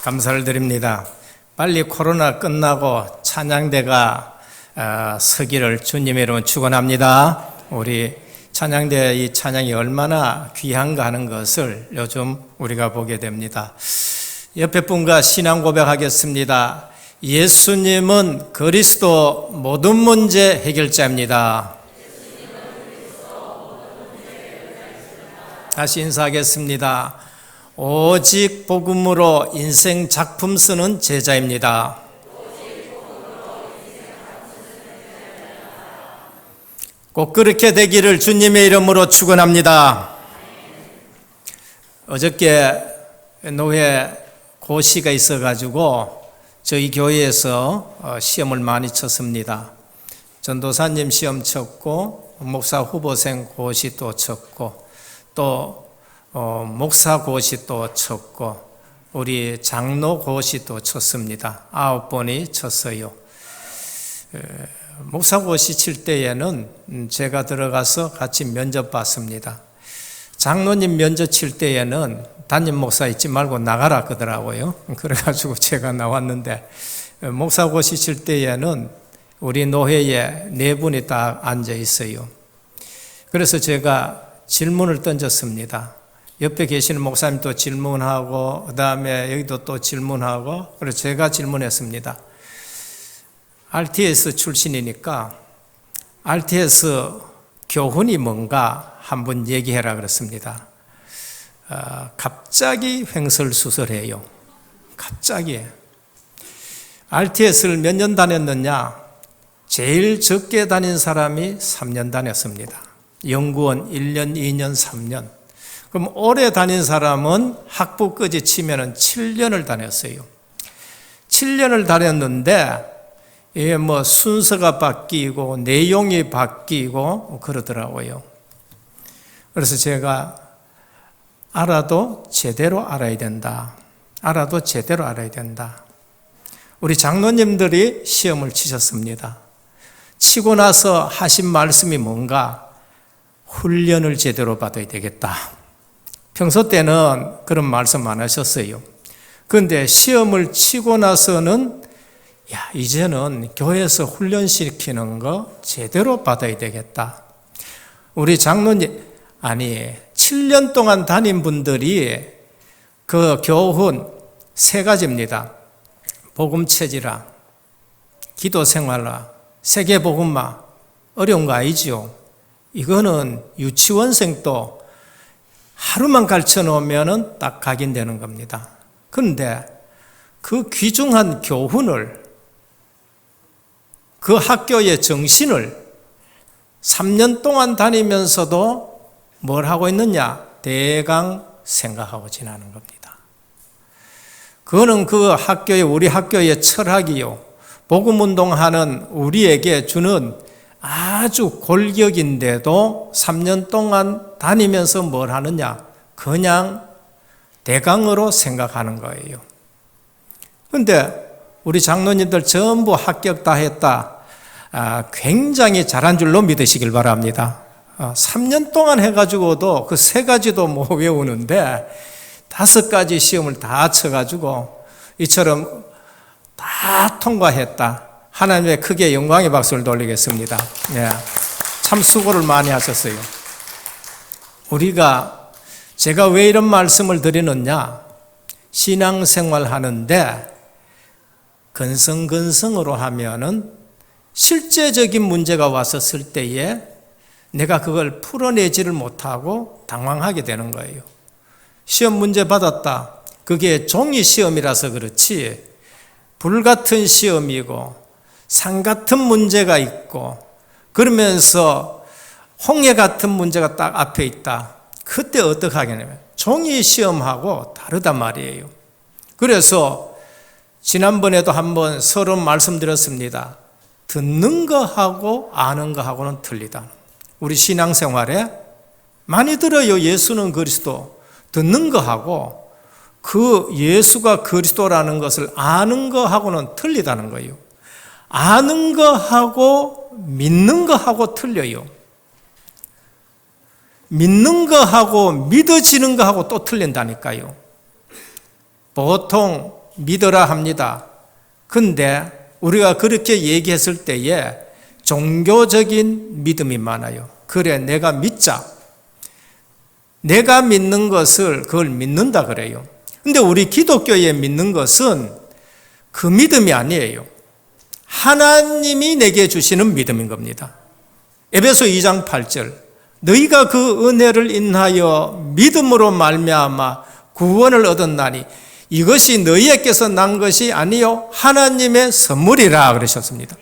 감사를 드립니다. 빨리 코로나 끝나고 찬양대가 서기를 주님의 이름으로 축원합니다. 우리 찬양대 이 찬양이 얼마나 귀한가 하는 것을 요즘 우리가 보게 됩니다. 옆에 분과 신앙 고백하겠습니다. 예수님은 그리스도 모든 문제 해결자입니다. 다시 인사하겠습니다. 오직 복음으로 인생 작품 쓰는 제자입니다. 꼭 그렇게 되기를 주님의 이름으로 축원합니다. 어저께 노회 고시가 있어가지고 저희 교회에서 시험을 많이 쳤습니다. 전도사님 시험 쳤고 목사 후보생 고시 또 쳤고 또 목사 고시 또 쳤고 우리 장로 고시 또 쳤습니다. 9번이 쳤어요. 목사 고시 칠 때에는 제가 들어가서 같이 면접 봤습니다. 장로님 면접 칠 때에는 담임 목사 있지 말고 나가라 그러더라고요. 그래가지고 제가 나왔는데 목사 고시 칠 때에는 우리 노회에 4분이 딱 앉아 있어요. 그래서 제가 질문을 던졌습니다. 옆에 계시는 목사님도 질문하고 그 다음에 여기도 또 질문하고 그래서 제가 질문했습니다. RTS 출신이니까 RTS 교훈이 뭔가 한번 얘기해라 그랬습니다. 갑자기 횡설수설해요. 갑자기. RTS를 몇 년 다녔느냐? 제일 적게 다닌 사람이 3년 다녔습니다. 연구원 1년, 2년, 3년. 그럼 오래 다닌 사람은 학부까지 치면은 7년을 다녔어요. 7년을 다녔는데 이게 뭐 순서가 바뀌고 내용이 바뀌고 그러더라고요. 그래서 제가 알아도 제대로 알아야 된다. 알아도 제대로 알아야 된다. 우리 장로님들이 시험을 치셨습니다. 치고 나서 하신 말씀이 뭔가? 훈련을 제대로 받아야 되겠다. 평소 때는 그런 말씀 안 하셨어요. 그런데 시험을 치고 나서는 이제는 교회에서 훈련시키는 거 제대로 받아야 되겠다. 우리 장로님, 7년 동안 다닌 분들이 그 교훈 3가지입니다. 복음체질화, 기도생활화, 세계복음화. 어려운 거 아니죠? 이거는 유치원생도 하루만 가르쳐 놓으면 딱 각인되는 겁니다. 그런데 그 귀중한 교훈을, 그 학교의 정신을 3년 동안 다니면서도 뭘 하고 있느냐? 대강 생각하고 지나는 겁니다. 그거는 우리 학교의 철학이요. 복음운동하는 우리에게 주는 아주 골격인데도 3년 동안 다니면서 뭘 하느냐? 그냥 대강으로 생각하는 거예요. 그런데 우리 장로님들 전부 합격 다 했다. 굉장히 잘한 줄로 믿으시길 바랍니다. 3년 동안 해가지고도 그 3가지도 못 외우는데 5가지 시험을 다 쳐가지고 이처럼 다 통과했다. 하나님의 크게 영광의 박수를 돌리겠습니다. 참 수고를 많이 하셨어요. 제가 왜 이런 말씀을 드리느냐? 신앙생활 하는데 근성근성으로 하면은 실제적인 문제가 왔었을 때에 내가 그걸 풀어내지를 못하고 당황하게 되는 거예요. 시험 문제 받았다. 그게 종이 시험이라서 그렇지 불같은 시험이고 산 같은 문제가 있고 그러면서 홍해 같은 문제가 딱 앞에 있다. 그때 어떻게 하겠냐면 종이 시험하고 다르단 말이에요. 그래서 지난번에도 한번 서로 말씀드렸습니다. 듣는 거하고 아는 거하고는 틀리다. 우리 신앙생활에 많이 들어요. 예수는 그리스도. 듣는 거하고 그 예수가 그리스도라는 것을 아는 거하고는 틀리다는 거예요. 아는 거하고 믿는 거하고 틀려요. 믿는 거하고 믿어지는 거하고 또 틀린다니까요. 보통 믿어라 합니다. 근데 우리가 그렇게 얘기했을 때에 종교적인 믿음이 많아요. 그래, 내가 믿자. 내가 믿는 것을 그걸 믿는다 그래요. 근데 우리 기독교에 믿는 것은 그 믿음이 아니에요. 하나님이 내게 주시는 믿음인 겁니다. 에베소 2장 8절, 너희가 그 은혜를 인하여 믿음으로 말미암아 구원을 얻었나니 이것이 너희에게서 난 것이 아니요 하나님의 선물이라 그러셨습니다.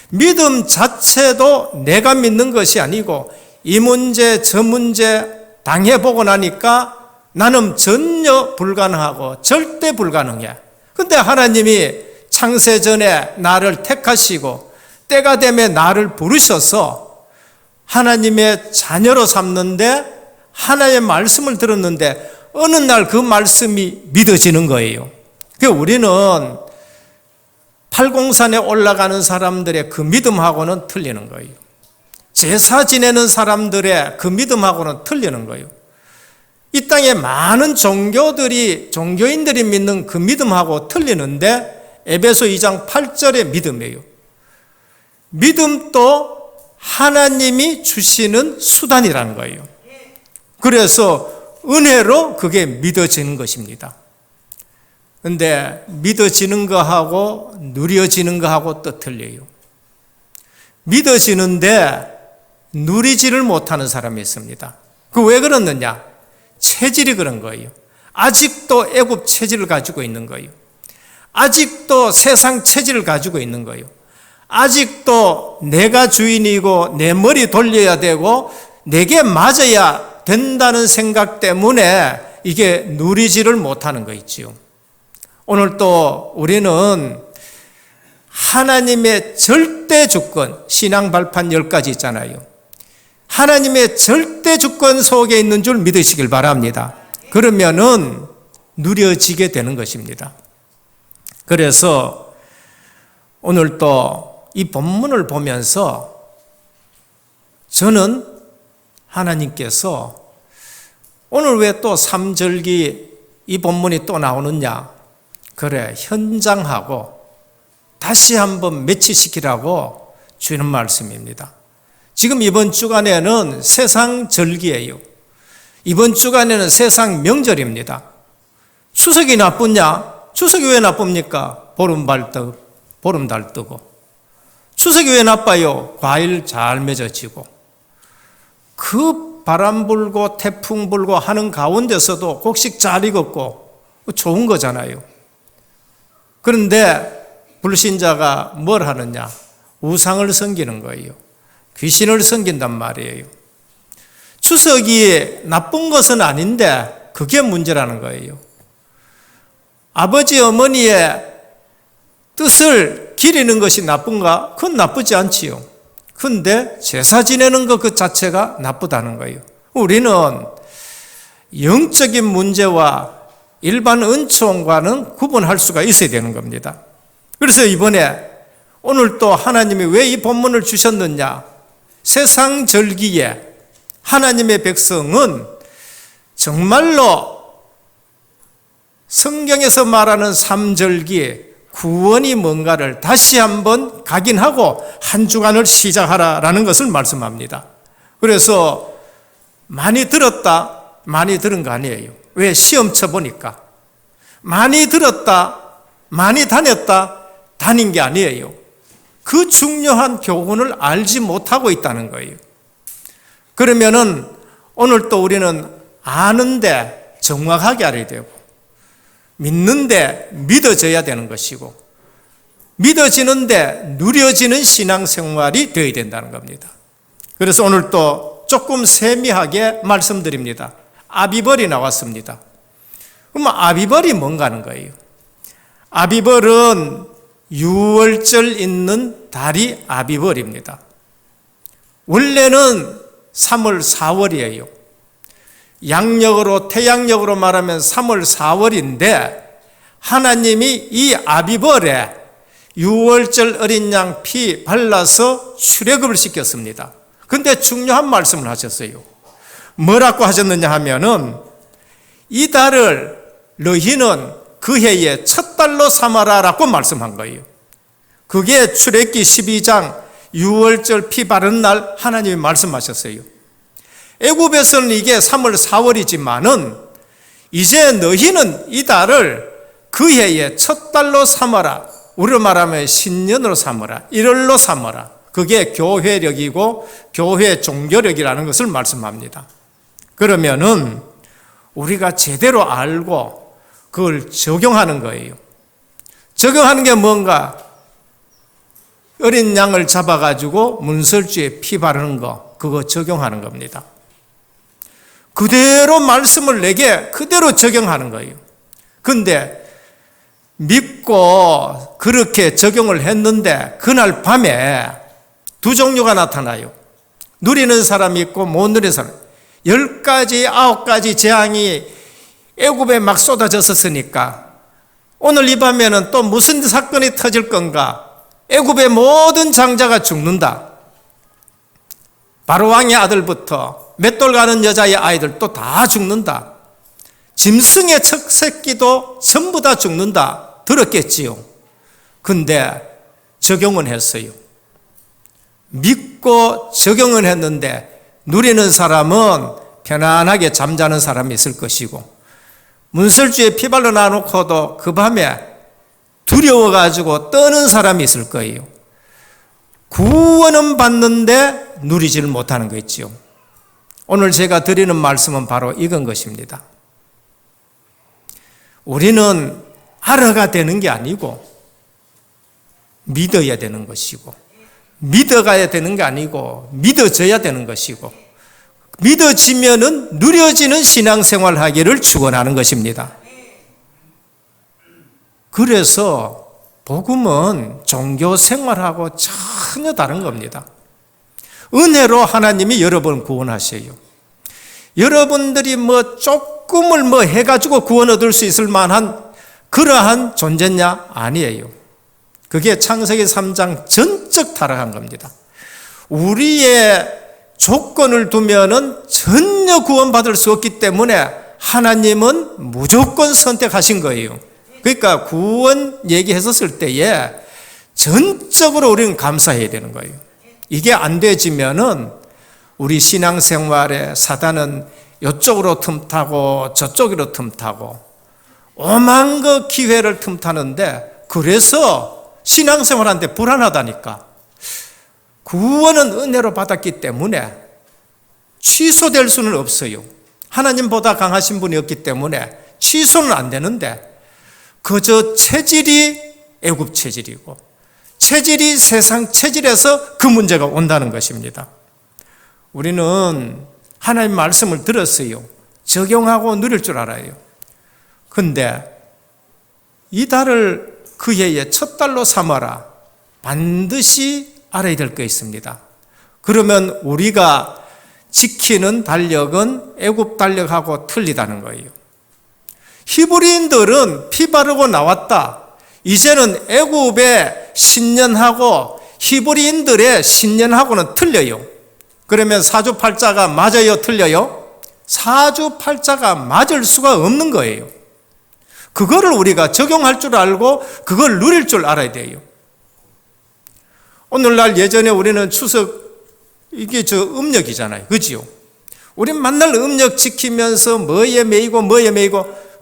믿음 자체도 내가 믿는 것이 아니고 이 문제 저 문제 당해보고 나니까 나는 전혀 불가능하고 절대 불가능해. 근데 하나님이 창세전에 나를 택하시고 때가 되면 나를 부르셔서 하나님의 자녀로 삼는데 하나님의 말씀을 들었는데 어느 날 그 말씀이 믿어지는 거예요. 그러니까 우리는 팔공산에 올라가는 사람들의 그 믿음하고는 틀리는 거예요. 제사 지내는 사람들의 그 믿음하고는 틀리는 거예요. 이 땅에 많은 종교인들이 믿는 그 믿음하고 틀리는데 에베소 2장 8절의 믿음이에요. 믿음도 하나님이 주시는 수단이라는 거예요. 그래서 은혜로 그게 믿어지는 것입니다. 그런데 믿어지는 거하고 누려지는 거하고 또 틀려요. 믿어지는데 누리지를 못하는 사람이 있습니다. 그 왜 그러느냐? 체질이 그런 거예요. 아직도 애굽 체질을 가지고 있는 거예요. 아직도 세상 체질을 가지고 있는 거예요. 아직도 내가 주인이고 내 머리 돌려야 되고 내게 맞아야 된다는 생각 때문에 이게 누리지를 못하는 거 있지요. 오늘 또 우리는 하나님의 절대 주권, 신앙 발판 10가지 있잖아요. 하나님의 절대 주권 속에 있는 줄 믿으시길 바랍니다. 그러면은 누려지게 되는 것입니다. 그래서 오늘 또 이 본문을 보면서 저는 하나님께서 오늘 왜 또 삼절기 이 본문이 또 나오느냐? 그래, 현장하고 다시 한번 매치시키라고 주는 말씀입니다. 지금 이번 주간에는 세상 절기예요. 이번 주간에는 세상 명절입니다. 추석이 나쁘냐? 추석이 왜 나쁩니까? 보름달 뜨고. 추석이 왜 나빠요? 과일 잘 맺어지고. 그 바람 불고 태풍 불고 하는 가운데서도 곡식 잘 익었고 좋은 거잖아요. 그런데 불신자가 뭘 하느냐? 우상을 섬기는 거예요. 귀신을 섬긴단 말이에요. 추석이 나쁜 것은 아닌데 그게 문제라는 거예요. 아버지 어머니의 뜻을 기리는 것이 나쁜가? 그건 나쁘지 않지요. 근데 제사 지내는 것 그 자체가 나쁘다는 거예요. 우리는 영적인 문제와 일반 은총과는 구분할 수가 있어야 되는 겁니다. 그래서 이번에 오늘 또 하나님이 왜 이 본문을 주셨느냐? 세상 절기에 하나님의 백성은 정말로 성경에서 말하는 삼절기에 구원이 뭔가를 다시 한번 각인하고 한 주간을 시작하라라는 것을 말씀합니다. 그래서 많이 들었다, 많이 들은 거 아니에요. 왜? 시험 쳐보니까. 많이 들었다, 많이 다녔다, 다닌 게 아니에요. 그 중요한 교훈을 알지 못하고 있다는 거예요. 그러면은 오늘 또 우리는 아는데 정확하게 알아야 되고, 믿는데 믿어져야 되는 것이고, 믿어지는데 누려지는 신앙생활이 되어야 된다는 겁니다. 그래서 오늘 또 조금 세미하게 말씀드립니다. 아비벌이 나왔습니다. 그럼 아비벌이 뭔가 하는 거예요? 아비벌은 6월절 있는 달이 아비벌입니다. 원래는 3월, 4월이에요. 양력으로, 태양력으로 말하면 3월, 4월인데 하나님이 이 아비벌에 6월절 어린 양 피 발라서 출애굽을 시켰습니다. 근데 중요한 말씀을 하셨어요. 뭐라고 하셨느냐 하면은 이 달을 너희는 그 해의 첫 달로 삼아라라고 말씀한 거예요. 그게 출애굽기 12장 6월절 피 바른 날 하나님이 말씀하셨어요. 애굽에서는 이게 3월 4월이지만은 이제 너희는 이 달을 그 해의 첫 달로 삼아라. 우리로 말하면 신년으로 삼아라. 1월로 삼아라. 그게 교회력이고 교회 종교력이라는 것을 말씀합니다. 그러면은 우리가 제대로 알고 그걸 적용하는 거예요. 적용하는 게 뭔가? 어린 양을 잡아가지고 문설주에 피 바르는 거, 그거 적용하는 겁니다. 그대로 말씀을 내게 그대로 적용하는 거예요. 근데 믿고 그렇게 적용을 했는데 그날 밤에 두 종류가 나타나요. 누리는 사람이 있고 못 누리는 사람. 10가지, 9가지 재앙이 애굽에 막 쏟아졌었으니까 오늘 이 밤에는 또 무슨 사건이 터질 건가? 애굽의 모든 장자가 죽는다. 바로 왕의 아들부터 맷돌 가는 여자의 아이들도 다 죽는다. 짐승의 첫 새끼도 전부 다 죽는다. 들었겠지요. 근데 적용은 했어요. 믿고 적용은 했는데 누리는 사람은 편안하게 잠자는 사람이 있을 것이고 문설주에 피 발라 놔놓고도 그 밤에 두려워가지고 떠는 사람이 있을 거예요. 구원은 받는데 누리지를 못하는 거 있지요. 오늘 제가 드리는 말씀은 바로 이건 것입니다. 우리는 알아가 되는 게 아니고 믿어야 되는 것이고 믿어가야 되는 게 아니고 믿어져야 되는 것이고 믿어지면은 누려지는 신앙생활 하기를 축원하는 것입니다. 그래서 복음은 종교 생활하고 전혀 다른 겁니다. 은혜로 하나님이 여러분을 구원하셔요. 여러분들이 조금을 해가지고 구원 얻을 수 있을 만한 그러한 존재냐? 아니에요. 그게 창세기 3장 전적 타락한 겁니다. 우리의 조건을 두면은 전혀 구원받을 수 없기 때문에 하나님은 무조건 선택하신 거예요. 그러니까 구원 얘기했었을 때에 전적으로 우리는 감사해야 되는 거예요. 이게 안 되지면은 우리 신앙생활에 사단은 이쪽으로 틈타고 저쪽으로 틈타고 오만 그 기회를 틈타는데 그래서 신앙생활한테 불안하다니까. 구원은 은혜로 받았기 때문에 취소될 수는 없어요. 하나님보다 강하신 분이 없기 때문에 취소는 안 되는데 그저 체질이 애굽 체질이고 체질이 세상 체질에서 그 문제가 온다는 것입니다. 우리는 하나님 말씀을 들었어요. 적용하고 누릴 줄 알아요. 근데 이 달을 그 해의 첫 달로 삼아라. 반드시 알아야 될 게 있습니다. 그러면 우리가 지키는 달력은 애굽 달력하고 틀리다는 거예요. 히브리인들은 피 바르고 나왔다. 이제는 애굽의 신년하고 히브리인들의 신년하고는 틀려요. 그러면 사주팔자가 맞아요? 틀려요? 사주팔자가 맞을 수가 없는 거예요. 그거를 우리가 적용할 줄 알고 그걸 누릴 줄 알아야 돼요. 오늘날 예전에 우리는 추석 이게 음력이잖아요. 그지요? 우리 맨날 음력 지키면서 뭐에 매이고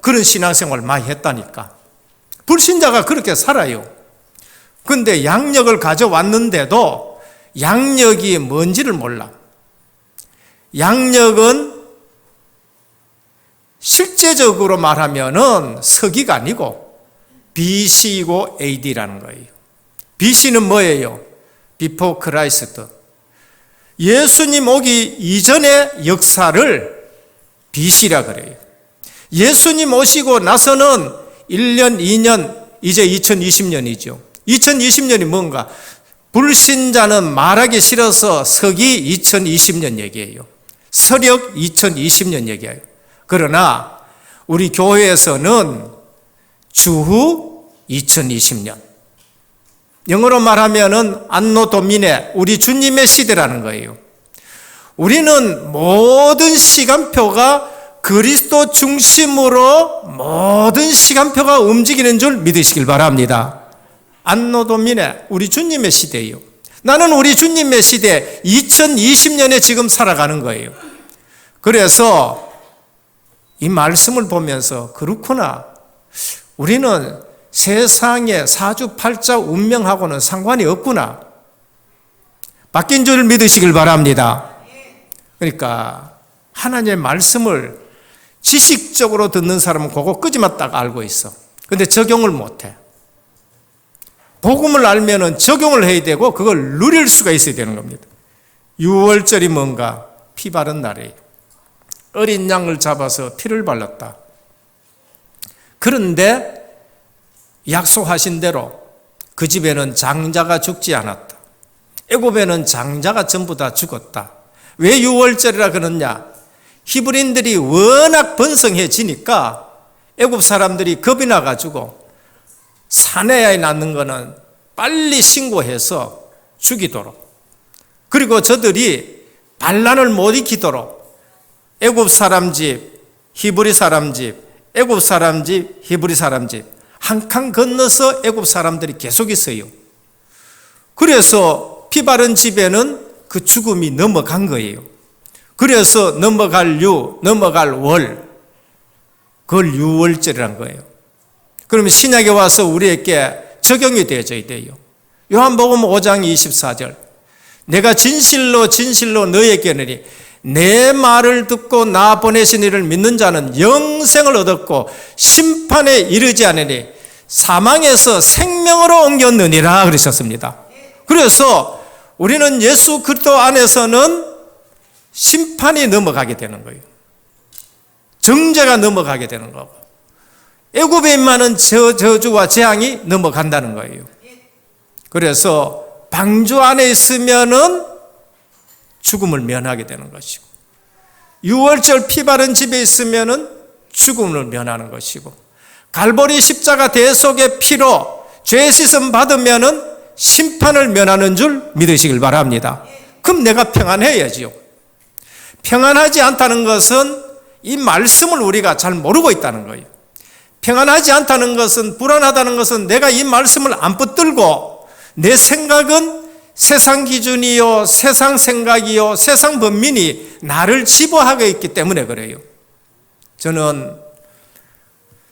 그런 신앙생활 많이 했다니까. 불신자가 그렇게 살아요. 근데 양력을 가져왔는데도 양력이 뭔지를 몰라. 양력은 실제적으로 말하면은 서기가 아니고 BC이고 AD라는 거예요. BC는 뭐예요? Before Christ. 예수님 오기 이전의 역사를 BC라 그래요. 예수님 오시고 나서는 1년, 2년, 이제 2020년이죠. 2020년이 뭔가? 불신자는 말하기 싫어서 서기 2020년 얘기예요. 서력 2020년 얘기예요. 그러나 우리 교회에서는 주후 2020년. 영어로 말하면은 안노 도미네, 우리 주님의 시대라는 거예요. 우리는 모든 시간표가 그리스도 중심으로 모든 시간표가 움직이는 줄 믿으시길 바랍니다. 안노도민의 우리 주님의 시대예요. 나는 우리 주님의 시대 2020년에 지금 살아가는 거예요. 그래서 이 말씀을 보면서 그렇구나. 우리는 세상의 사주팔자 운명하고는 상관이 없구나. 바뀐 줄 믿으시길 바랍니다. 그러니까 하나님의 말씀을 지식적으로 듣는 사람은 그거 끄지만 딱 알고 있어. 근데 적용을 못해. 복음을 알면은 적용을 해야 되고 그걸 누릴 수가 있어야 되는 겁니다. 6월절이 뭔가? 피 바른 날이에요. 어린 양을 잡아서 피를 발랐다. 그런데 약속하신 대로 그 집에는 장자가 죽지 않았다. 애굽에는 장자가 전부 다 죽었다. 왜 6월절이라 그러냐? 히브리인들이 워낙 번성해지니까 애굽 사람들이 겁이 나가지고 사내에 낳는 거는 빨리 신고해서 죽이도록, 그리고 저들이 반란을 못 일으키도록 애굽 사람 집, 히브리 사람 집, 애굽 사람 집, 히브리 사람 집 한 칸 건너서 애굽 사람들이 계속 있어요. 그래서 피 바른 집에는 그 죽음이 넘어간 거예요. 그래서 넘어갈 유, 넘어갈 월, 그걸 유월절이란 거예요. 그러면 신약에 와서 우리에게 적용이 되어져야 돼요. 요한복음 5장 24절, 내가 진실로 진실로 너희에게 이르노니 내 말을 듣고 나 보내신 이를 믿는 자는 영생을 얻었고 심판에 이르지 않으니 사망에서 생명으로 옮겼느니라 그러셨습니다. 그래서 우리는 예수 그리스도 안에서는 심판이 넘어가게 되는 거예요. 정죄가 넘어가게 되는 거고, 애굽에 임하는 저주와 재앙이 넘어간다는 거예요. 그래서 방주 안에 있으면은 죽음을 면하게 되는 것이고, 6월절 피 바른 집에 있으면은 죽음을 면하는 것이고, 갈보리 십자가 대속의 피로 죄 씻음 받으면은 심판을 면하는 줄 믿으시길 바랍니다. 그럼 내가 평안해야지요. 평안하지 않다는 것은 이 말씀을 우리가 잘 모르고 있다는 거예요. 평안하지 않다는 것은, 불안하다는 것은 내가 이 말씀을 안 붙들고 내 생각은 세상 기준이요, 세상 생각이요, 세상 번민이 나를 지배하고 있기 때문에 그래요. 저는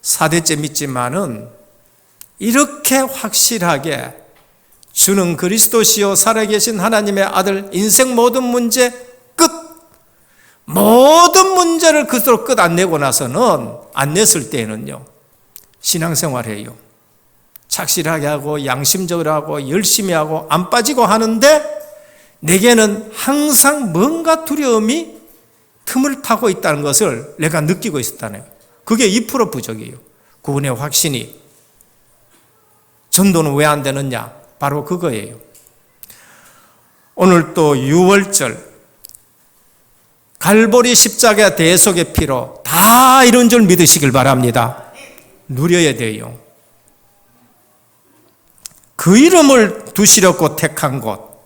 4대째 믿지만은 이렇게 확실하게 주는 그리스도시요 살아계신 하나님의 아들, 인생 모든 문제 끝, 모든 문제를 그대로 끝 안 내고 나서는, 안 냈을 때에는요 신앙생활해요. 착실하게 하고 양심적으로 하고 열심히 하고 안 빠지고 하는데 내게는 항상 뭔가 두려움이 틈을 타고 있다는 것을 내가 느끼고 있었다네요. 그게 2% 부족이에요. 구원의 확신이. 전도는 왜 안 되느냐? 바로 그거예요. 오늘 또 6월절 갈보리 십자가 대속의 피로 다 이룬 줄 믿으시길 바랍니다. 누려야 돼요. 그 이름을 두시려고 택한 곳,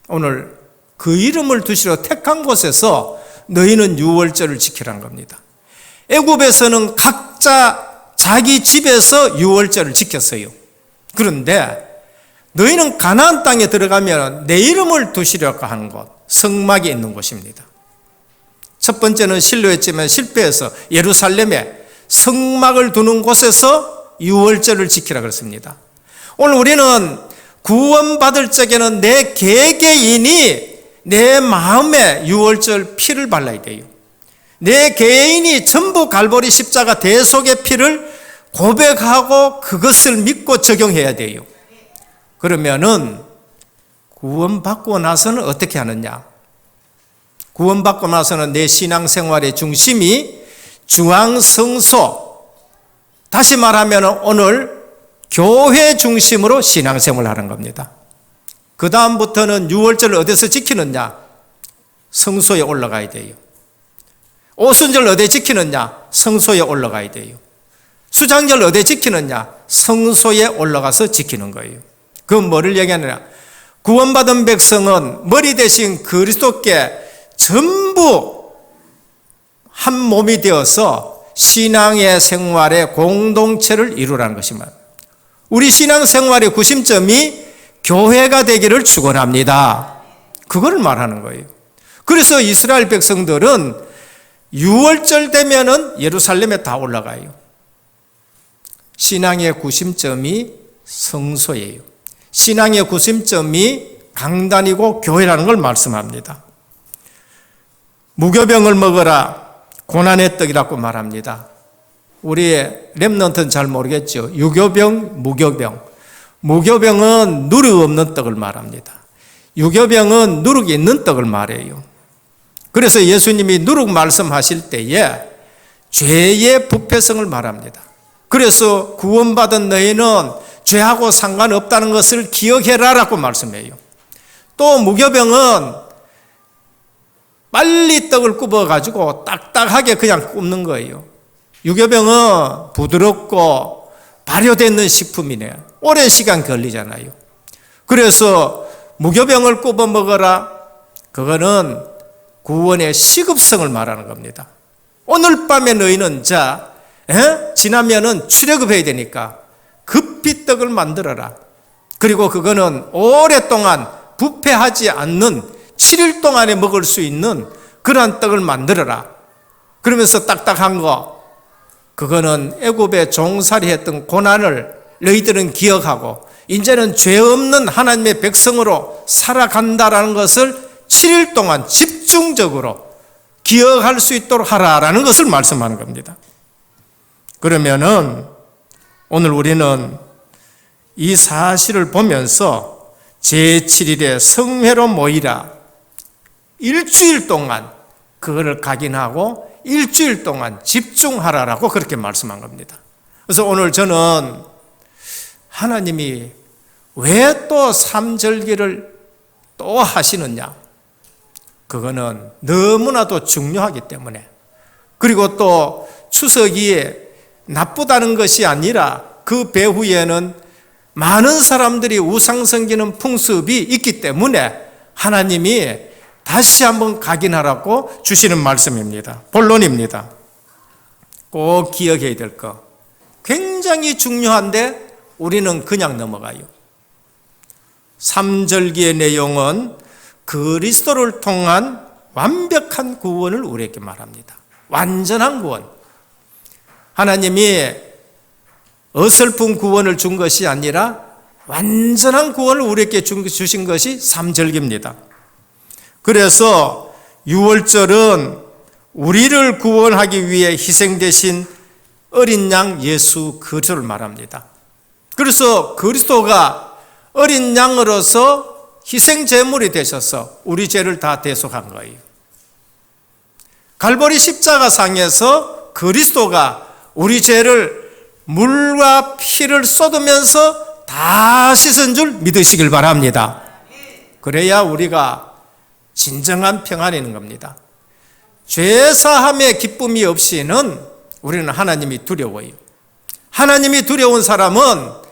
오늘 그 이름을 두시려 택한 곳에서 너희는 6월절을 지키라는 겁니다. 애굽에서는 각자 자기 집에서 6월절을 지켰어요. 그런데 너희는 가나안 땅에 들어가면 내 이름을 두시려고 하는 곳, 성막이 있는 곳입니다. 첫 번째는 실로했지만 실패해서 예루살렘에 성막을 두는 곳에서 6월절을 지키라 그랬습니다. 오늘 우리는 구원받을 적에는 내 개개인이 내 마음에 6월절 피를 발라야 돼요. 내 개인이 전부 갈보리 십자가 대속의 피를 고백하고 그것을 믿고 적용해야 돼요. 그러면은 구원받고 나서는 어떻게 하느냐? 구원받고 나서는 내 신앙생활의 중심이 중앙성소, 다시 말하면 오늘 교회 중심으로 신앙생활을 하는 겁니다. 그 다음부터는 6월절을 어디서 지키느냐? 성소에 올라가야 돼요. 오순절 어디에 지키느냐? 성소에 올라가야 돼요. 수장절 어디에 지키느냐? 성소에 올라가서 지키는 거예요. 그건 뭐를 얘기하느냐? 구원받은 백성은 머리 대신 그리스도께 전부 한 몸이 되어서 신앙의 생활의 공동체를 이루라는 것입니다. 우리 신앙 생활의 구심점이 교회가 되기를 축원합니다. 그걸 말하는 거예요. 그래서 이스라엘 백성들은 6월절 되면은 예루살렘에 다 올라가요. 신앙의 구심점이 성소예요. 신앙의 구심점이 강단이고 교회라는 걸 말씀합니다. 무교병을 먹어라 고난의 떡이라고 말합니다. 우리의 렘넌트는 잘 모르겠죠. 유교병, 무교병. 무교병은 누룩 없는 떡을 말합니다. 유교병은 누룩이 있는 떡을 말해요. 그래서 예수님이 누룩 말씀하실 때에 죄의 부패성을 말합니다. 그래서 구원받은 너희는 죄하고 상관없다는 것을 기억해라라고 말씀해요. 또 무교병은 빨리 떡을 굽어가지고 딱딱하게 그냥 굽는 거예요. 유교병은 부드럽고 발효되는 식품이네요. 오랜 시간 걸리잖아요. 그래서 무교병을 굽어 먹어라. 그거는 구원의 시급성을 말하는 겁니다. 오늘 밤에 너희는 지나면은 출애굽해야 되니까 급히 떡을 만들어라. 그리고 그거는 오랫동안 부패하지 않는 7일 동안에 먹을 수 있는 그러한 떡을 만들어라. 그러면서 딱딱한 거, 그거는 애굽에 종살이 했던 고난을 너희들은 기억하고 이제는 죄 없는 하나님의 백성으로 살아간다라는 것을 7일 동안 집중적으로 기억할 수 있도록 하라라는 것을 말씀하는 겁니다. 그러면은 오늘 우리는 이 사실을 보면서 제7일에 성회로 모이라. 일주일 동안 그거를 각인하고 일주일 동안 집중하라라고 그렇게 말씀한 겁니다. 그래서 오늘 저는 하나님이 왜 또 삼절기를 또 하시느냐? 그거는 너무나도 중요하기 때문에, 그리고 또 추석이 나쁘다는 것이 아니라 그 배후에는 많은 사람들이 우상 섬기는 풍습이 있기 때문에 하나님이 다시 한번 각인하라고 주시는 말씀입니다. 본론입니다. 꼭 기억해야 될 거, 굉장히 중요한데 우리는 그냥 넘어가요. 삼절기의 내용은 그리스도를 통한 완벽한 구원을 우리에게 말합니다. 완전한 구원. 하나님이 어설픈 구원을 준 것이 아니라 완전한 구원을 우리에게 주신 것이 삼절기입니다. 그래서 6월절은 우리를 구원하기 위해 희생되신 어린 양 예수 그리스도를 말합니다. 그래서 그리스도가 어린 양으로서 희생 제물이 되셔서 우리 죄를 다 대속한 거예요. 갈보리 십자가상에서 그리스도가 우리 죄를 물과 피를 쏟으면서 다 씻은 줄 믿으시길 바랍니다. 그래야 우리가 진정한 평안이 있는 겁니다. 죄사함의 기쁨이 없이는 우리는 하나님이 두려워요. 하나님이 두려운 사람은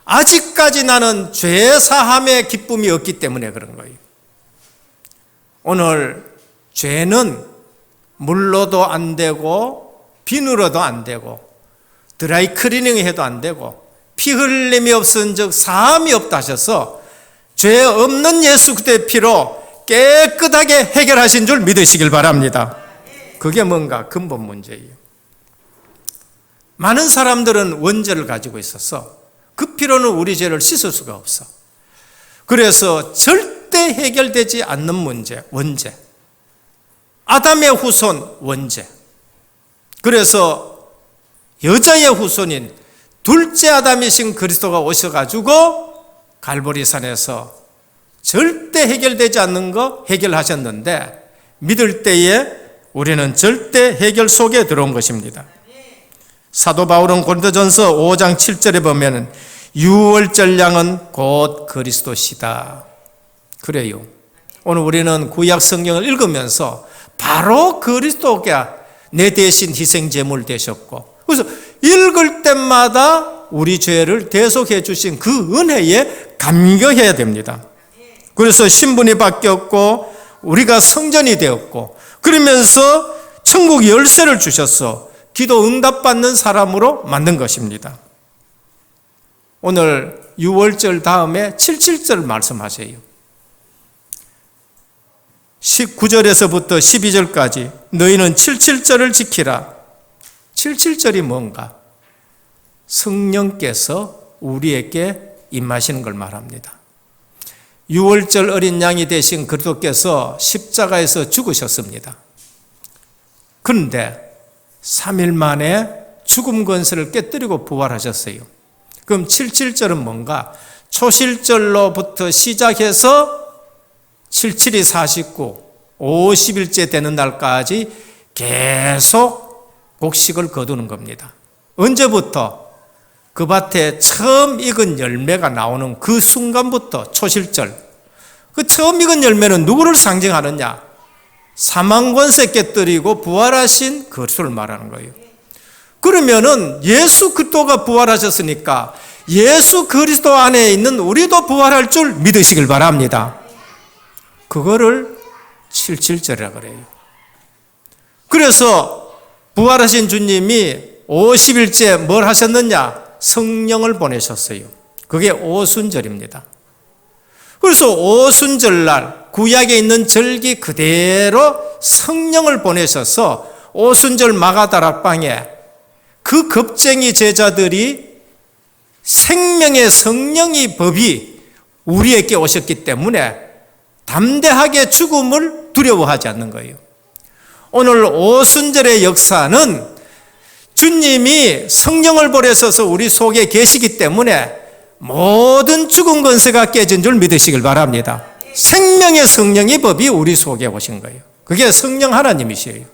아직까지 나는 죄사함의 기쁨이 없기 때문에 그런 거예요. 오늘 죄는 물로도 안 되고 비누로도 안 되고 드라이 클리닝 해도 안 되고 피 흘림이 없은 즉 사함이 없다 하셔서 죄 없는 예수 그리스도의 피로 깨끗하게 해결하신 줄 믿으시길 바랍니다. 그게 뭔가 근본 문제예요. 많은 사람들은 원죄를 가지고 있어서 그 피로는 우리 죄를 씻을 수가 없어. 그래서 절대 해결되지 않는 문제, 원죄. 아담의 후손 원죄. 그래서 여자의 후손인 둘째 아담이신 그리스도가 오셔가지고 갈보리산에서 절대 해결되지 않는 거 해결하셨는데 믿을 때에 우리는 절대 해결 속에 들어온 것입니다. 사도 바울은 고린도전서 5장 7절에 보면 6월절 양은 곧 그리스도시다. 그래요. 오늘 우리는 구약 성경을 읽으면서 바로 그리스도가 내 대신 희생 제물 되셨고, 그래서 읽을 때마다 우리 죄를 대속해 주신 그 은혜에 감격해야 됩니다. 그래서 신분이 바뀌었고 우리가 성전이 되었고, 그러면서 천국 열쇠를 주셔서 기도 응답받는 사람으로 만든 것입니다. 오늘 6월절 다음에 77절 말씀하세요. 19절에서부터 12절까지 너희는 77절을 지키라. 77절이 뭔가? 성령께서 우리에게 임하시는 걸 말합니다. 6월절 어린 양이 되신 그리스도께서 십자가에서 죽으셨습니다. 그런데 3일 만에 죽음 권세를 깨뜨리고 부활하셨어요. 그럼 77절은 뭔가? 초실절로부터 시작해서 77이 49, 50일째 되는 날까지 계속 곡식을 거두는 겁니다. 언제부터? 그 밭에 처음 익은 열매가 나오는 그 순간부터 초실절. 그 처음 익은 열매는 누구를 상징하느냐? 사망 권세 깨뜨리고 부활하신 그리스도를 말하는 거예요. 그러면은 예수 그리스도가 부활하셨으니까 예수 그리스도 안에 있는 우리도 부활할 줄 믿으시길 바랍니다. 그거를 77절이라 그래요. 그래서 부활하신 주님이 50일째 뭘 하셨느냐? 성령을 보내셨어요. 그게 오순절입니다. 그래서 오순절날 구약에 있는 절기 그대로 성령을 보내셔서 오순절 마가다락방에 그 겁쟁이 제자들이 생명의 성령의 법이 우리에게 오셨기 때문에 담대하게 죽음을 두려워하지 않는 거예요. 오늘 오순절의 역사는 주님이 성령을 보내셔서 우리 속에 계시기 때문에 모든 죽은 권세가 깨진 줄 믿으시길 바랍니다. 생명의 성령의 법이 우리 속에 오신 거예요. 그게 성령 하나님이시에요.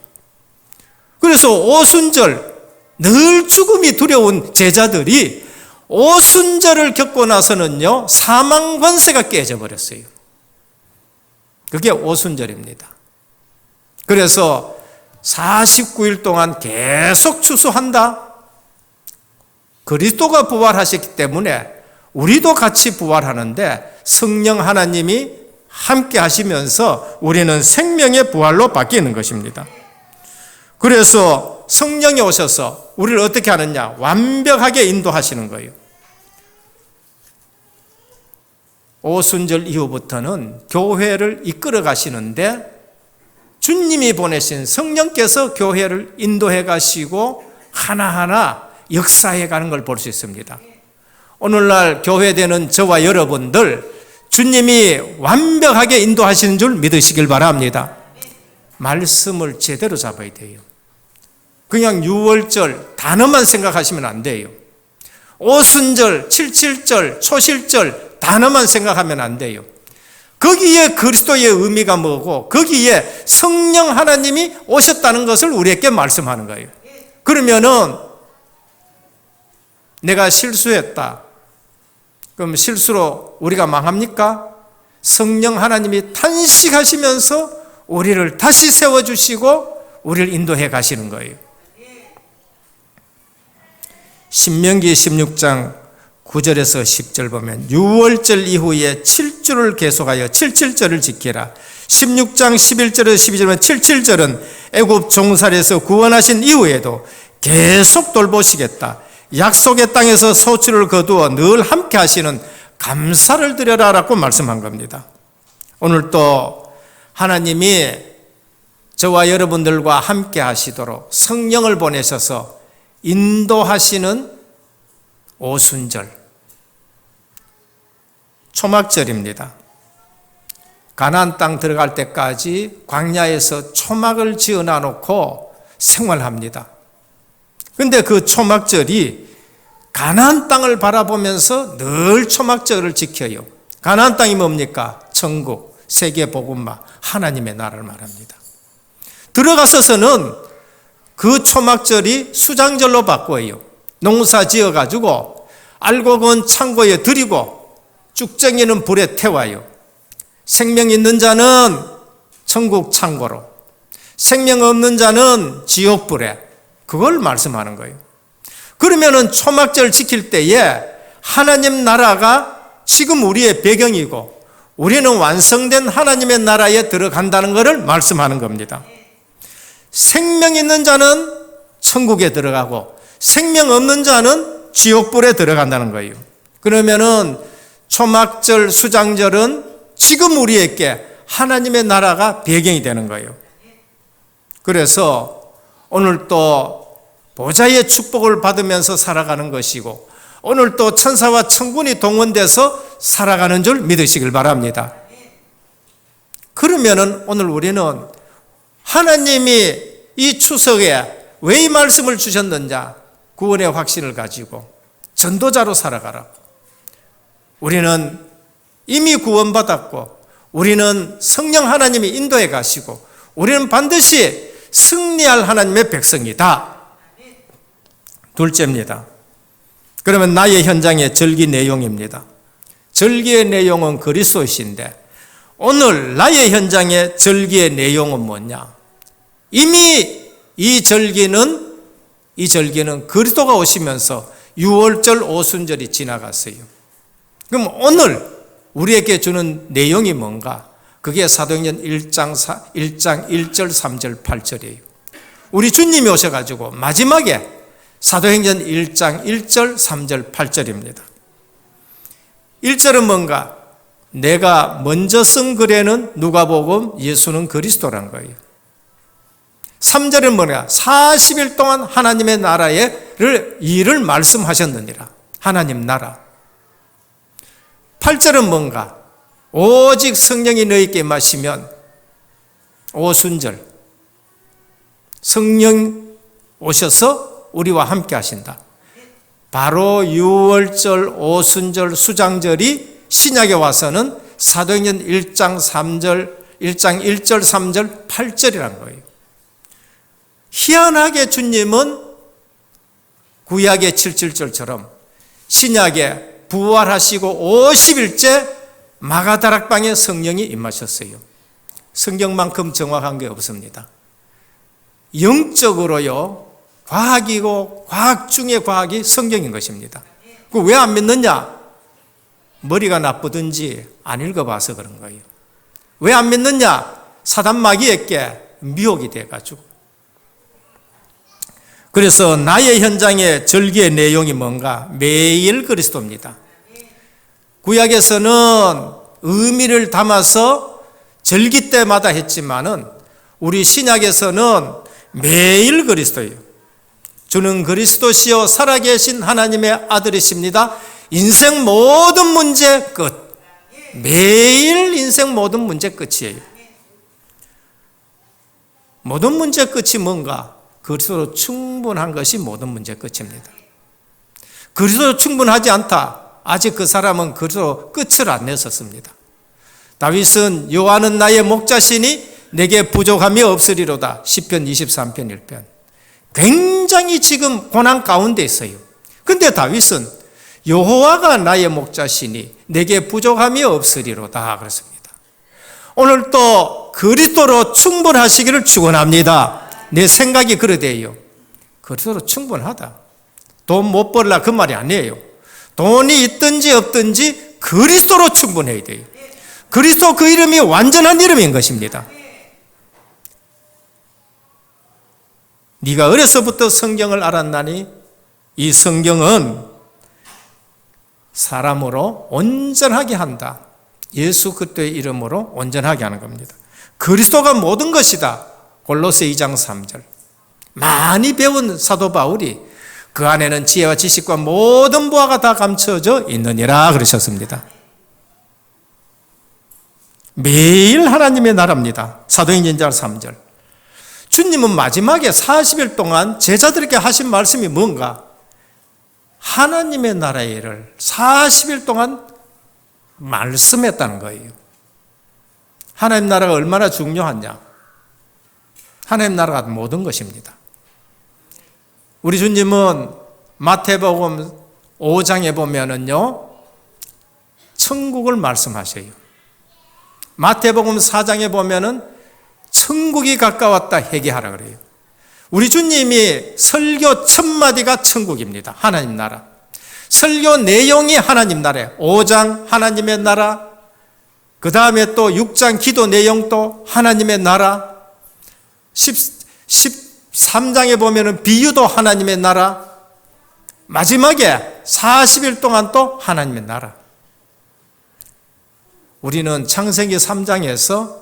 그래서 오순절 늘 죽음이 두려운 제자들이 오순절을 겪고 나서는요 사망 권세가 깨져버렸어요. 그게 오순절입니다. 그래서 49일 동안 계속 추수한다. 그리스도가 부활하셨기 때문에 우리도 같이 부활하는데 성령 하나님이 함께 하시면서 우리는 생명의 부활로 바뀌는 것입니다. 그래서 성령이 오셔서 우리를 어떻게 하느냐? 완벽하게 인도하시는 거예요. 오순절 이후부터는 교회를 이끌어 가시는데 주님이 보내신 성령께서 교회를 인도해 가시고 하나하나 역사해 가는 걸 볼 수 있습니다. 오늘날 교회되는 저와 여러분들 주님이 완벽하게 인도하시는 줄 믿으시길 바랍니다. 말씀을 제대로 잡아야 돼요. 그냥 6월절 단어만 생각하시면 안 돼요. 오순절, 77절, 초실절 단어만 생각하면 안 돼요. 거기에 그리스도의 의미가 뭐고 거기에 성령 하나님이 오셨다는 것을 우리에게 말씀하는 거예요. 그러면은 내가 실수했다. 그럼 실수로 우리가 망합니까? 성령 하나님이 탄식하시면서 우리를 다시 세워주시고 우리를 인도해 가시는 거예요. 신명기 16장 9절에서 10절 보면 6월절 이후에 7주를 계속하여 77절을 지키라. 16장 11절에서 12절은 77절은 애굽 종살에서 구원하신 이후에도 계속 돌보시겠다. 약속의 땅에서 소출을 거두어 늘 함께 하시는 감사를 드려라라고 말씀한 겁니다. 오늘 또 하나님이 저와 여러분들과 함께 하시도록 성령을 보내셔서 인도하시는 오순절, 초막절입니다. 가나안 땅 들어갈 때까지 광야에서 초막을 지어놔 놓고 생활합니다. 그런데 그 초막절이 가나안 땅을 바라보면서 늘 초막절을 지켜요. 가나안 땅이 뭡니까? 천국, 세계 복음화, 하나님의 나라를 말합니다. 들어가서서는 그 초막절이 수장절로 바꿔요. 농사 지어가지고 알곡은 창고에 들이고 쭉쟁이는 불에 태워요. 생명 있는 자는 천국 창고로, 생명 없는 자는 지옥불에, 그걸 말씀하는 거예요. 그러면은 초막절 지킬 때에 하나님 나라가 지금 우리의 배경이고 우리는 완성된 하나님의 나라에 들어간다는 것을 말씀하는 겁니다. 생명 있는 자는 천국에 들어가고 생명 없는 자는 지옥불에 들어간다는 거예요. 그러면은 초막절, 수장절은 지금 우리에게 하나님의 나라가 배경이 되는 거예요. 그래서 오늘 또 보좌의 축복을 받으면서 살아가는 것이고 오늘 또 천사와 천군이 동원돼서 살아가는 줄 믿으시길 바랍니다. 그러면은 오늘 우리는 하나님이 이 추석에 왜 이 말씀을 주셨는지 구원의 확신을 가지고 전도자로 살아가라. 우리는 이미 구원받았고 우리는 성령 하나님이 인도해 가시고 우리는 반드시 승리할 하나님의 백성이다. 둘째입니다. 그러면 나의 현장의 절기 내용입니다. 절기의 내용은 그리스도이신데 오늘 나의 현장의 절기의 내용은 뭐냐? 이미 이 절기는 그리스도가 오시면서 유월절 오순절이 지나갔어요. 그럼 오늘 우리에게 주는 내용이 뭔가? 그게 사도행전 1장 1절, 3절, 8절이에요. 우리 주님이 오셔가지고 마지막에 사도행전 1장 1절, 3절, 8절입니다. 1절은 뭔가? 내가 먼저 쓴 글에는 누가복음 예수는 그리스도라는 거예요. 3절은 뭐냐? 40일 동안 하나님의 나라의 일을 말씀하셨느니라. 하나님 나라. 8절은 뭔가? 오직 성령이 너희에게 임하시면 오순절 성령 오셔서 우리와 함께 하신다. 바로 유월절, 오순절, 수장절이 신약에 와서는 사도행전 1장 1절, 3절, 8절이라는 거예요. 희한하게 주님은 구약의 7절처럼 신약에 부활하시고 50일째 마가다락방에 성령이 임하셨어요. 성경만큼 정확한 게 없습니다. 영적으로요, 과학이고 과학 중의 과학이 성경인 것입니다. 그 왜 안 믿느냐? 머리가 나쁘든지 안 읽어봐서 그런 거예요. 왜 안 믿느냐? 사단 마귀에게 미혹이 돼가지고. 그래서 나의 현장의 절기의 내용이 뭔가? 매일 그리스도입니다. 구약에서는 의미를 담아서 절기 때마다 했지만은 우리 신약에서는 매일 그리스도예요. 주는 그리스도시요 살아계신 하나님의 아들이십니다. 인생 모든 문제 끝. 매일 인생 모든 문제 끝이에요. 모든 문제 끝이 뭔가? 그리스도로 충분한 것이 모든 문제 끝입니다. 그리스도로 충분하지 않다. 아직 그 사람은 그리스도로 끝을 안 냈었습니다. 다윗은 여호와는 나의 목자시니 내게 부족함이 없으리로다. 시편 23편 1편. 굉장히 지금 고난 가운데 있어요. 근데 다윗은 여호와가 나의 목자시니 내게 부족함이 없으리로다 그랬습니다. 오늘 또 그리스도로 충분하시기를 축원합니다. 내 생각이 그러대요. 그리스도로 충분하다. 돈 못 벌라 그 말이 아니에요. 돈이 있든지 없든지 그리스도로 충분해야 돼요. 그리스도 그 이름이 완전한 이름인 것입니다. 네가 어려서부터 성경을 알았나니 이 성경은 사람으로 온전하게 한다. 예수 그리스도의 이름으로 온전하게 하는 겁니다. 그리스도가 모든 것이다. 골로새 2장 3절. 많이 배운 사도 바울이 그 안에는 지혜와 지식과 모든 보화가 다 감춰져 있느니라 그러셨습니다. 매일 하나님의 나라입니다. 사도행전 3절. 주님은 마지막에 40일 동안 제자들에게 하신 말씀이 뭔가? 하나님의 나라의 일을 40일 동안 말씀했다는 거예요. 하나님 나라가 얼마나 중요하냐? 하나님 나라가 모든 것입니다. 우리 주님은 마태복음 5장에 보면은요, 천국을 말씀하셔요. 마태복음 4장에 보면은 천국이 가까웠다 회개하라 그래요. 우리 주님이 설교 첫 마디가 천국입니다. 하나님 나라. 설교 내용이 하나님 나라예요. 5장 하나님의 나라, 그 다음에 또 6장 기도 내용도 하나님의 나라, 13장에 보면은 비유도 하나님의 나라, 마지막에 40일 동안 또 하나님의 나라. 우리는 창세기 3장에서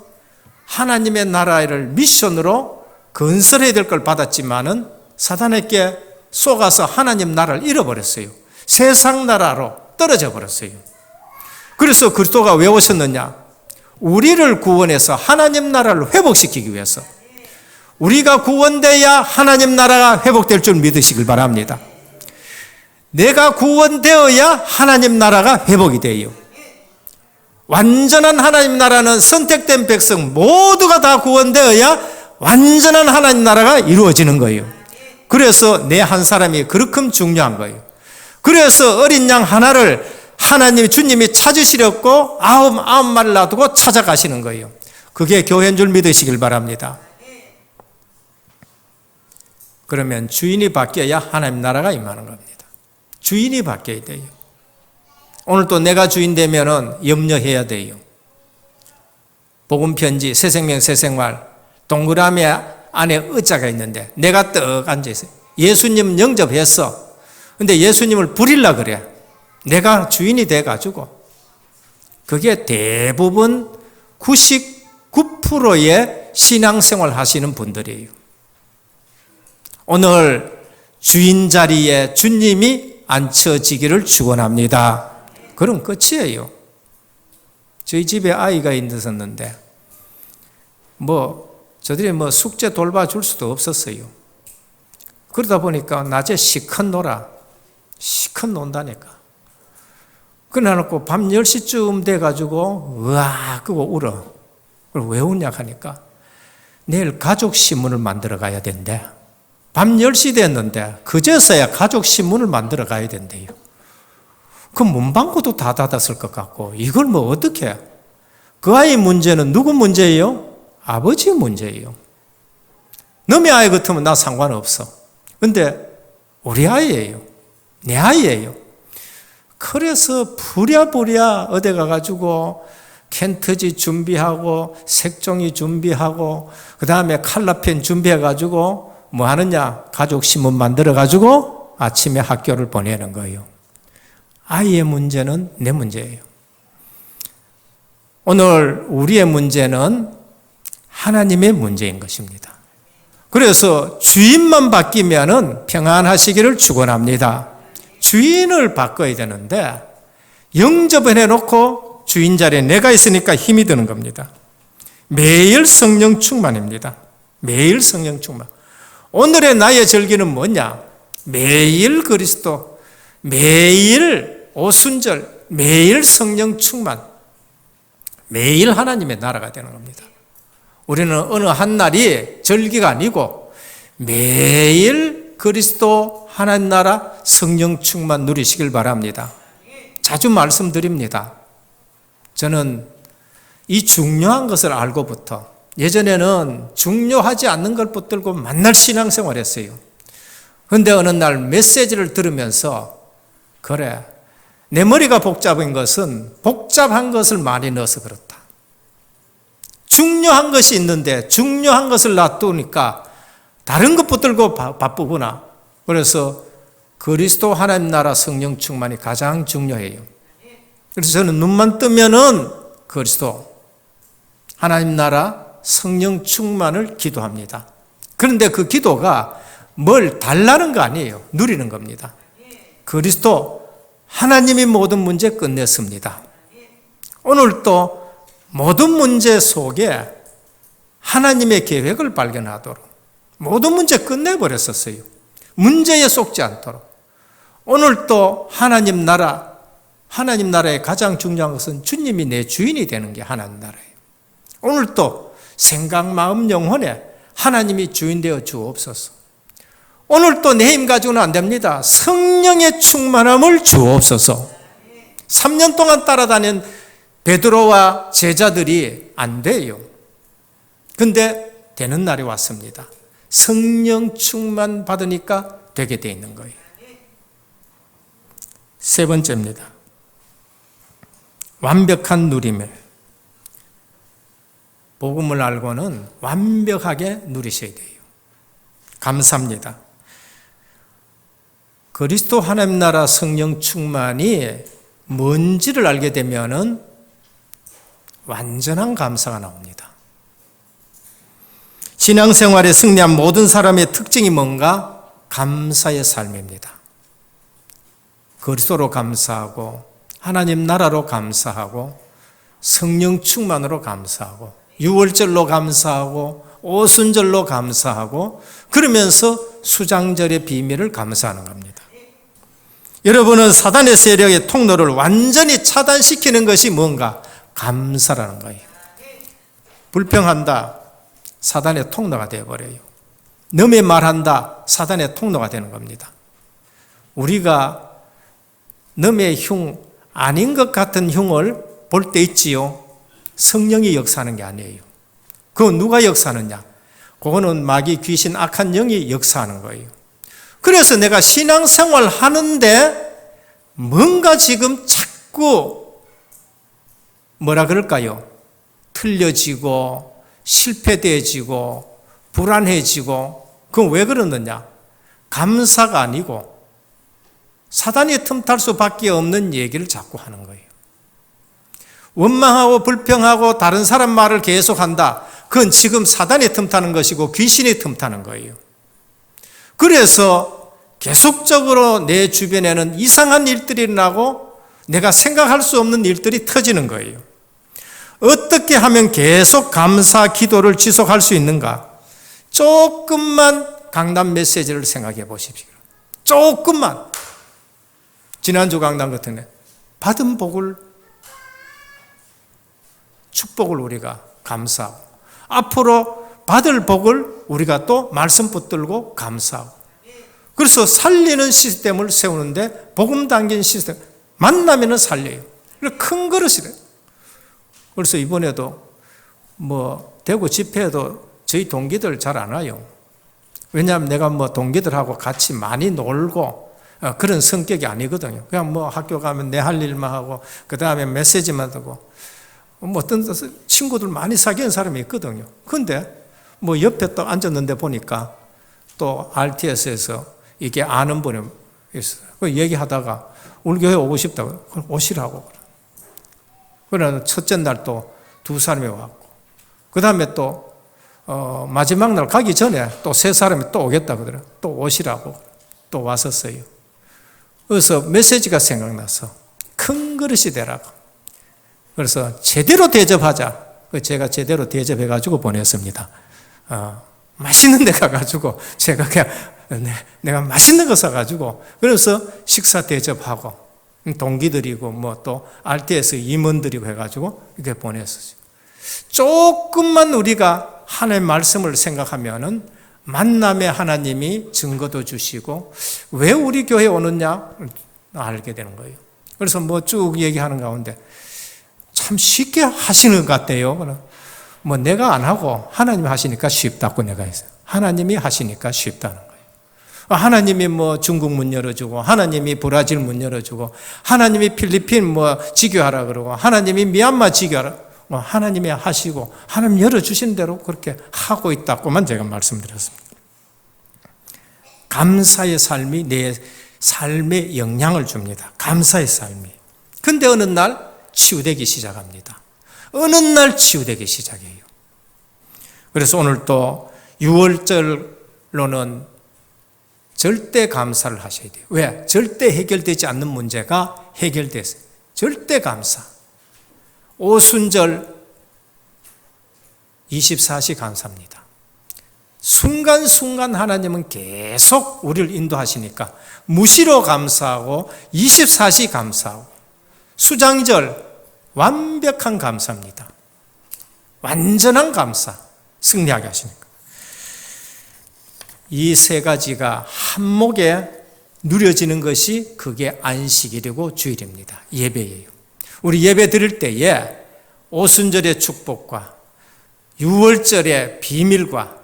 하나님의 나라를 미션으로 건설해야 될 걸 받았지만은 사단에게 속아서 하나님 나라를 잃어버렸어요. 세상 나라로 떨어져 버렸어요. 그래서 그리스도가 왜 오셨느냐? 우리를 구원해서 하나님 나라를 회복시키기 위해서. 우리가 구원돼야 하나님 나라가 회복될 줄 믿으시길 바랍니다. 내가 구원되어야 하나님 나라가 회복이 돼요. 완전한 하나님 나라는 선택된 백성 모두가 다 구원되어야 완전한 하나님 나라가 이루어지는 거예요. 그래서 내 한 사람이 그렇게 중요한 거예요. 그래서 어린 양 하나를 하나님 주님이 찾으시려고 아홉 마리를 놔두고 찾아가시는 거예요. 그게 교회인 줄 믿으시길 바랍니다. 그러면 주인이 바뀌어야 하나님 나라가 임하는 겁니다. 주인이 바뀌어야 돼요. 오늘 또 내가 주인 되면은 염려해야 돼요. 복음 편지, 새생명 새생활, 동그라미 안에 의자가 있는데 내가 떡 앉아 있어요. 예수님 영접했어. 근데 예수님을 부리려 그래. 내가 주인이 돼가지고. 그게 대부분 99%의 신앙생활 하시는 분들이에요. 오늘 주인 자리에 주님이 앉혀지기를 축원합니다. 그럼 끝이에요. 저희 집에 아이가 있었는데 저들이 숙제 돌봐줄 수도 없었어요. 그러다 보니까 낮에 시컷 논다니까. 그래놓고 밤 10시쯤 돼가지고 으악 그거 울어. 왜 우냐 하니까 내일 가족 신문을 만들어 가야 된대. 밤 10시 됐는데 그제서야 가족 신문을 만들어 가야 된대요. 그 문방구도 다 닫았을 것 같고 이걸 어떻게 해? 그 아이 문제는 누구 문제예요? 아버지 문제예요. 너의 아이 같으면 나 상관없어. 근데 우리 아이예요. 내 아이예요. 그래서 부랴부랴 어디 가가지고 캔터지 준비하고 색종이 준비하고 그 다음에 칼라펜 준비해가지고 뭐 하느냐? 가족 신문 만들어가지고 아침에 학교를 보내는 거예요. 아이의 문제는 내 문제예요. 오늘 우리의 문제는 하나님의 문제인 것입니다. 그래서 주인만 바뀌면은 평안하시기를 축원합니다. 주인을 바꿔야 되는데 영접을 해놓고 주인 자리에 내가 있으니까 힘이 드는 겁니다. 매일 성령 충만입니다. 매일 성령 충만. 오늘의 나의 절기는 뭐냐? 매일 그리스도, 매일 오순절, 매일 성령 충만, 매일 하나님의 나라가 되는 겁니다. 우리는 어느 한 날이 절기가 아니고 매일 그리스도 하나님 나라 성령 충만 누리시길 바랍니다. 자주 말씀드립니다. 저는 이 중요한 것을 알고부터 예전에는 중요하지 않는 걸 붙들고 맨날 신앙생활 했어요. 그런데 어느 날 메시지를 들으면서 그래, 내 머리가 복잡한 것은 복잡한 것을 많이 넣어서 그렇다. 중요한 것이 있는데 중요한 것을 놔두니까 다른 것 붙들고 바쁘구나. 그래서 그리스도 하나님 나라 성령 충만이 가장 중요해요. 그래서 저는 눈만 뜨면은 그리스도 하나님 나라 성령 충만을 기도합니다. 그런데 그 기도가 뭘 달라는 거 아니에요. 누리는 겁니다. 그리스도 하나님이 모든 문제 끝냈습니다. 오늘 또 모든 문제 속에 하나님의 계획을 발견하도록 모든 문제 끝내버렸었어요. 문제에 속지 않도록. 오늘 또 하나님 나라의 가장 중요한 것은 주님이 내 주인이 되는 게 하나님 나라예요. 오늘 또 생각, 마음, 영혼에 하나님이 주인 되어 주옵소서. 오늘 또 내 힘 가지고는 안 됩니다. 성령의 충만함을 주옵소서. 3년 동안 따라다닌 베드로와 제자들이 안 돼요. 근데 되는 날이 왔습니다. 성령 충만 받으니까 되게 돼 있는 거예요. 세 번째입니다. 완벽한 누림을. 복음을 알고는 완벽하게 누리셔야 돼요. 감사합니다. 그리스도 하나님 나라 성령 충만이 뭔지를 알게 되면은 완전한 감사가 나옵니다. 신앙생활에 승리한 모든 사람의 특징이 뭔가? 감사의 삶입니다. 그리스도로 감사하고 하나님 나라로 감사하고 성령 충만으로 감사하고 유월절로 감사하고 오순절로 감사하고 그러면서 수장절의 비밀을 감사하는 겁니다. 여러분은 사단의 세력의 통로를 완전히 차단시키는 것이 뭔가? 감사라는 거예요. 불평한다, 사단의 통로가 되어버려요. 넘에 말한다, 사단의 통로가 되는 겁니다. 우리가 넘의 흉, 아닌 것 같은 흉을 볼 때 있지요. 성령이 역사하는 게 아니에요. 그건 누가 역사하느냐? 그거는 마귀, 귀신, 악한 영이 역사하는 거예요. 그래서 내가 신앙생활 하는데 뭔가 지금 자꾸 뭐라 그럴까요? 틀려지고 실패되어지고 불안해지고 그건 왜 그러느냐? 감사가 아니고 사단이 틈탈 수밖에 없는 얘기를 자꾸 하는 거예요. 원망하고 불평하고 다른 사람 말을 계속한다. 그건 지금 사단이 틈타는 것이고 귀신이 틈타는 거예요. 그래서 계속적으로 내 주변에는 이상한 일들이 일어나고 내가 생각할 수 없는 일들이 터지는 거예요. 어떻게 하면 계속 감사 기도를 지속할 수 있는가? 조금만 강단 메시지를 생각해 보십시오. 조금만. 지난주 강단 같은 데 받은 복을, 축복을 우리가 감사하고 앞으로 받을 복을 우리가 또 말씀 붙들고 감사하고 그래서 살리는 시스템을 세우는데 복음 담긴 시스템 만나면은 살려요. 큰 그릇이래요. 그래서 이번에도 대구 집회에도 저희 동기들 잘 안 와요. 왜냐하면 내가 동기들하고 같이 많이 놀고 그런 성격이 아니거든요. 그냥 학교 가면 내 할 일만 하고 그 다음에 메시지만 듣고 어떤 친구들 많이 사귀는 사람이 있거든요. 근데 옆에 또 앉았는데 보니까 또 RTS에서 이게 아는 분이 있어요. 그 얘기하다가 우리 교회 오고 싶다고 오시라고. 그러나 첫째 날 또 두 사람이 왔고 그 다음에 또 마지막 날 가기 전에 또 세 사람이 또 오겠다 그러더라고요. 또 오시라고 또 왔었어요. 그래서 메시지가 생각나서 큰 그릇이 되라고. 그래서 제대로 대접하자. 제가 제대로 대접해가지고 보냈습니다. 맛있는 데 가가지고 제가 그냥 내가 맛있는 거 사가지고 그래서 식사 대접하고 동기들이고 또 RTS 임원들이고 해가지고 이렇게 보냈었어요. 조금만 우리가 하나님의 말씀을 생각하면은 만남의 하나님이 증거도 주시고 왜 우리 교회에 오느냐 알게 되는 거예요. 그래서 쭉 얘기하는 가운데 참 쉽게 하시는 것 같아요. 내가 안 하고 하나님이 하시니까 쉽다고 내가 했어요. 하나님이 하시니까 쉽다는 거예요. 하나님이 중국 문 열어주고 하나님이 브라질 문 열어주고 하나님이 필리핀 지교하라 그러고 하나님이 미얀마 지교하라 하나님이 하시고 하나님 열어주신 대로 그렇게 하고 있다고만 제가 말씀드렸습니다. 감사의 삶이 내 삶에 영향을 줍니다. 감사의 삶이. 근데 어느 날 치유되기 시작합니다. 어느 날 치유되기 시작해요. 그래서 오늘 또 6월절로는 절대 감사를 하셔야 돼요. 왜? 절대 해결되지 않는 문제가 해결됐어요. 절대 감사. 오순절 24시 감사합니다. 순간순간 하나님은 계속 우리를 인도하시니까 무시로 감사하고 24시 감사하고 수장절 완벽한 감사입니다. 완전한 감사, 승리하게 하시니까. 이 세 가지가 한목에 누려지는 것이 그게 안식일이고 주일입니다. 예배예요. 우리 예배 드릴 때에 오순절의 축복과 유월절의 비밀과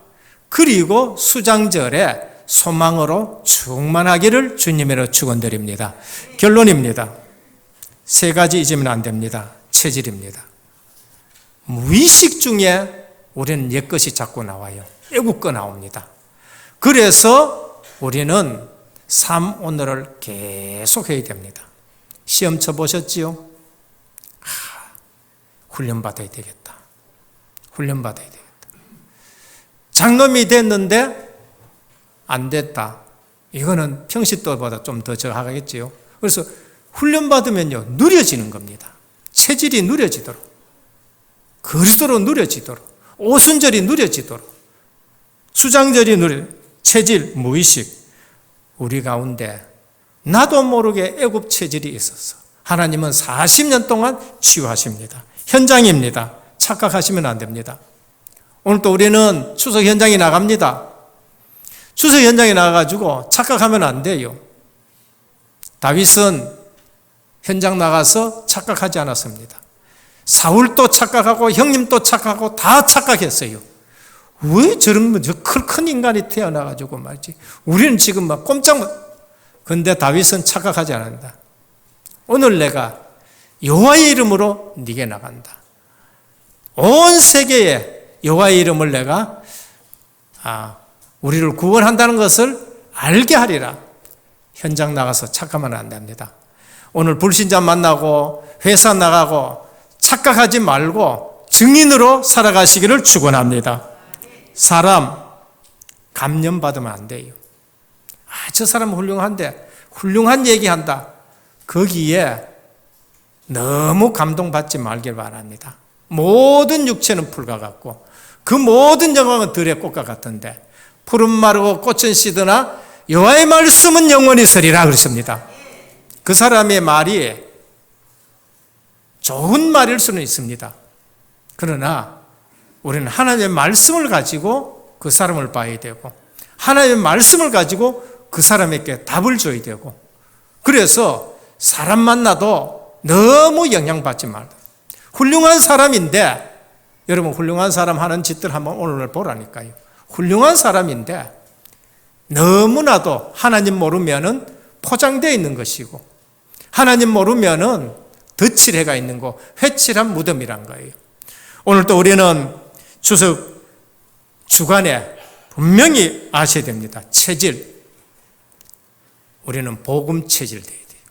그리고 수장절의 소망으로 충만하기를 주님으로 축원드립니다. 결론입니다. 세 가지 잊으면 안 됩니다. 체질입니다. 무의식 중에 우리는 옛것이 자꾸 나와요. 애국거 나옵니다. 그래서 우리는 삶 오늘을 계속 해야 됩니다. 시험 쳐보셨지요? 훈련받아야 되겠다. 훈련받아야 되겠다. 장놈이 됐는데 안 됐다. 이거는 평시도보다 좀 더 저하겠지요. 그래서 훈련받으면요, 누려지는 겁니다. 체질이 누려지도록, 그리스도로 누려지도록, 오순절이 누려지도록, 수장절이 체질, 무의식, 우리 가운데 나도 모르게 애굽 체질이 있었어. 하나님은 40년 동안 치유하십니다. 현장입니다. 착각하시면 안 됩니다. 오늘 또 우리는 추석 현장에 나갑니다. 추석 현장에 나가가지고 착각하면 안 돼요. 다윗은 현장 나가서 착각하지 않았습니다. 사울도 착각하고 형님도 착각하고 다 착각했어요. 왜 저런 큰 인간이 태어나가지고 말이지. 우리는 지금 막 꼼짝 못. 근데 다윗은 착각하지 않는다. 오늘 내가 여호와의 이름으로 네게 나간다. 온 세계에 여호와의 이름을 내가 우리를 구원한다는 것을 알게 하리라. 현장 나가서 착각하면 안 됩니다. 오늘 불신자 만나고 회사 나가고 착각하지 말고 증인으로 살아가시기를 축원합니다. 사람 감염받으면 안 돼요. 저 사람은 훌륭한데 훌륭한 얘기한다. 거기에 너무 감동받지 말길 바랍니다. 모든 육체는 풀과 같고 그 모든 영광은 들의 꽃과 같은데 푸른 마르고 꽃은 시드나 여호와의 말씀은 영원히 서리라 그랬습니다. 그 사람의 말이 좋은 말일 수는 있습니다. 그러나 우리는 하나님의 말씀을 가지고 그 사람을 봐야 되고 하나님의 말씀을 가지고 그 사람에게 답을 줘야 되고 그래서 사람 만나도 너무 영향받지 말다. 훌륭한 사람인데 여러분 훌륭한 사람 하는 짓들 한번 오늘 보라니까요. 훌륭한 사람인데 너무나도 하나님 모르면은 포장되어 있는 것이고 하나님 모르면은 덧칠해가 있는 거 회칠한 무덤이란 거예요. 오늘 또 우리는 추석 주간에 분명히 아셔야 됩니다. 체질. 우리는 복음 체질 돼야 돼요.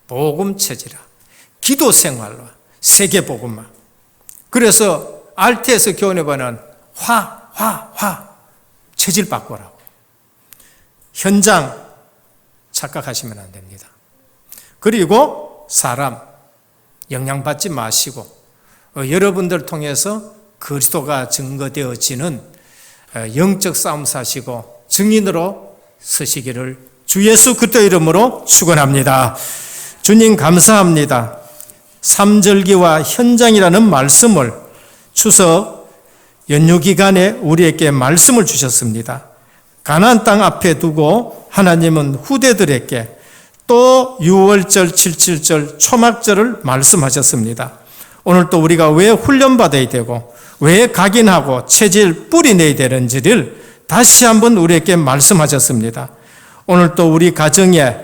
복음 체질화. 기도 생활과 세계 복음화. 그래서 RT에서 교훈해보는 화 체질 바꾸라고. 현장 착각하시면 안 됩니다. 그리고 사람 영향받지 마시고 여러분들 통해서 그리스도가 증거되어지는 영적 싸움 사시고 증인으로 서시기를 주 예수 그리스도 이름으로 축원합니다. 주님 감사합니다. 삼절기와 현장이라는 말씀을 추석 연휴 기간에 우리에게 말씀을 주셨습니다. 가나안 땅 앞에 두고 하나님은 후대들에게 또 6월절, 77절, 초막절을 말씀하셨습니다. 오늘 또 우리가 왜 훈련받아야 되고 왜 각인하고 체질 뿌리내야 되는지를 다시 한번 우리에게 말씀하셨습니다. 오늘 또 우리 가정에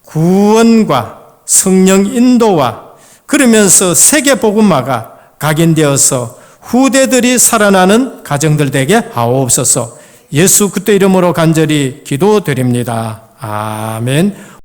구원과 성령 인도와 그러면서 세계복음화가 각인되어서 후대들이 살아나는 가정들 되게 하옵소서. 예수 그리스도 이름으로 간절히 기도드립니다. 아멘.